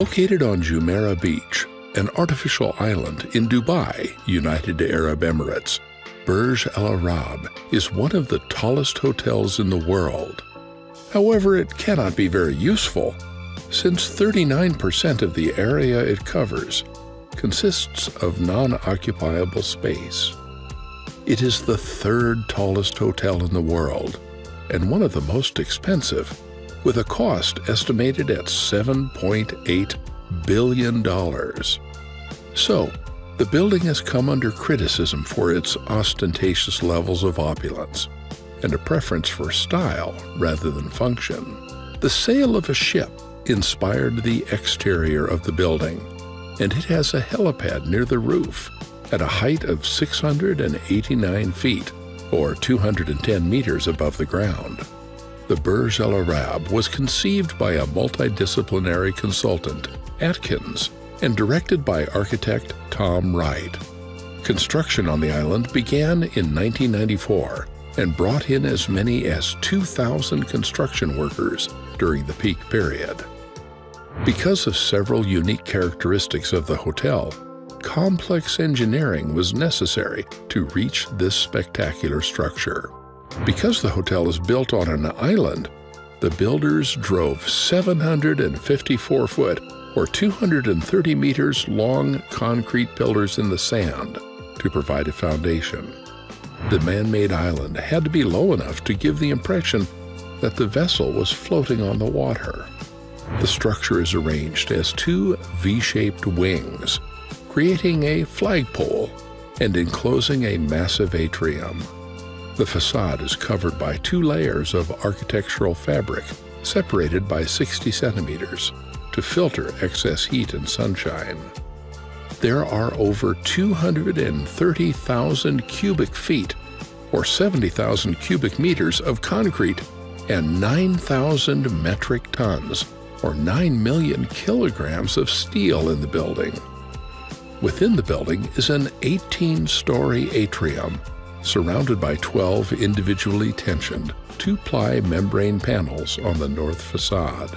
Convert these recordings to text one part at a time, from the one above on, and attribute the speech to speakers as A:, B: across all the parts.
A: Located on Jumeirah Beach, an artificial island in Dubai, United Arab Emirates, Burj Al Arab is one of the tallest hotels in the world. However, it cannot be very useful, since 39% of the area it covers consists of non-occupiable space. It is the third tallest hotel in the world, and one of the most expensive, with a cost estimated at $7.8 billion. So, the building has come under criticism for its ostentatious levels of opulence and a preference for style rather than function. The sail of a ship inspired the exterior of the building, and it has a helipad near the roof at a height of 689 feet, or 210 meters above the ground. The Burj Al Arab was conceived by a multidisciplinary consultant, Atkins, and directed by architect Tom Wright. Construction on the island began in 1994 and brought in as many as 2,000 construction workers during the peak period. Because of several unique characteristics of the hotel, complex engineering was necessary to reach this spectacular structure. Because the hotel is built on an island, the builders drove 754-foot or 230 meters long concrete pillars in the sand to provide a foundation. The man-made island had to be low enough to give the impression that the vessel was floating on the water. The structure is arranged as two V-shaped wings, creating a flagpole and enclosing a massive atrium. The facade is covered by two layers of architectural fabric separated by 60 centimeters to filter excess heat and sunshine. There are over 230,000 cubic feet, or 70,000 cubic meters of concrete, and 9,000 metric tons, or 9 million kilograms of steel in the building. Within the building is an 18-story atrium surrounded by 12 individually tensioned two-ply membrane panels on the north facade.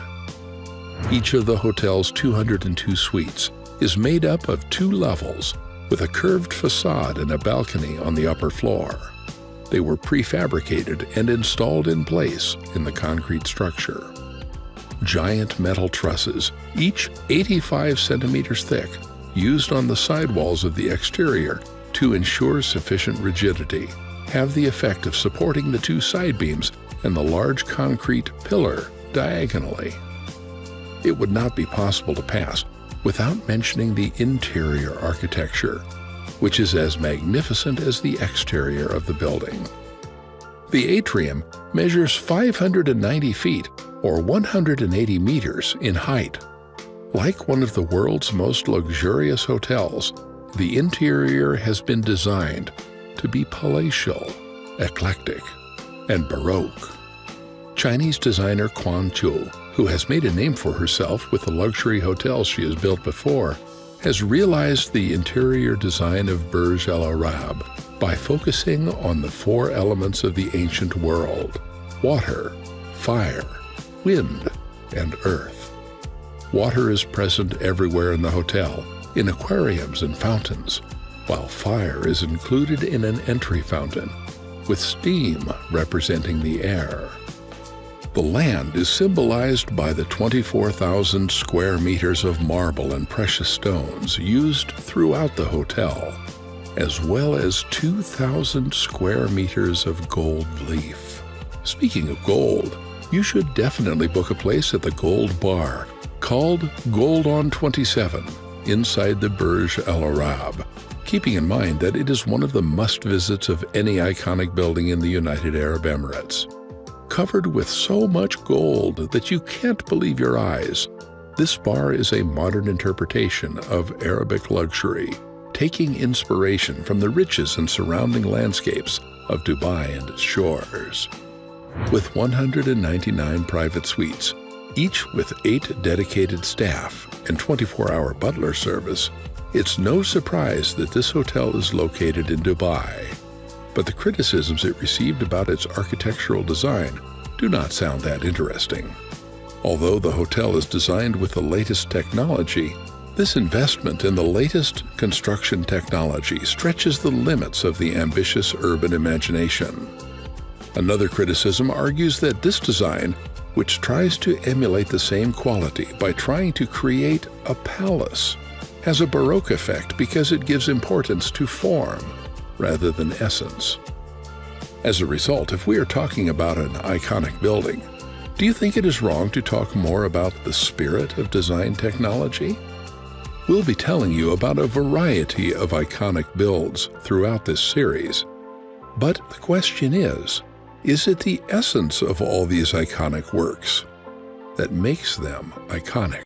A: Each of the hotel's 202 suites is made up of two levels with a curved facade and a balcony on the upper floor. They were prefabricated and installed in place in the concrete structure. Giant metal trusses, each 85 centimeters thick, used on the sidewalls of the exterior to ensure sufficient rigidity, have the effect of supporting the two side beams and the large concrete pillar diagonally. It would not be possible to pass without mentioning the interior architecture, which is as magnificent as the exterior of the building. The atrium measures 590 feet or 180 meters in height. Like one of the world's most luxurious hotels, the interior has been designed to be palatial, eclectic, and baroque. Chinese designer Quan Chu, who has made a name for herself with the luxury hotels she has built before, has realized the interior design of Burj Al Arab by focusing on the four elements of the ancient world: water, fire, wind, and earth. Water is present everywhere in the hotel, in aquariums and fountains, while fire is included in an entry fountain, with steam representing the air. The land is symbolized by the 24,000 square meters of marble and precious stones used throughout the hotel, as well as 2,000 square meters of gold leaf. Speaking of gold, you should definitely book a place at the Gold Bar, called Gold on 27, inside the Burj Al Arab, keeping in mind that it is one of the must-visits of any iconic building in the United Arab Emirates. Covered with so much gold that you can't believe your eyes, this bar is a modern interpretation of Arabic luxury, taking inspiration from the riches and surrounding landscapes of Dubai and its shores. With 199 private suites, each with 8 dedicated staff and 24-hour butler service, it's no surprise that this hotel is located in Dubai. But the criticisms it received about its architectural design do not sound that interesting. Although the hotel is designed with the latest technology, this investment in the latest construction technology stretches the limits of the ambitious urban imagination. Another criticism argues that this design, which tries to emulate the same quality by trying to create a palace, has a Baroque effect because it gives importance to form rather than essence. As a result, if we are talking about an iconic building, do you think it is wrong to talk more about the spirit of design technology? We'll be telling you about a variety of iconic builds throughout this series. But the question is it the essence of all these iconic works that makes them iconic?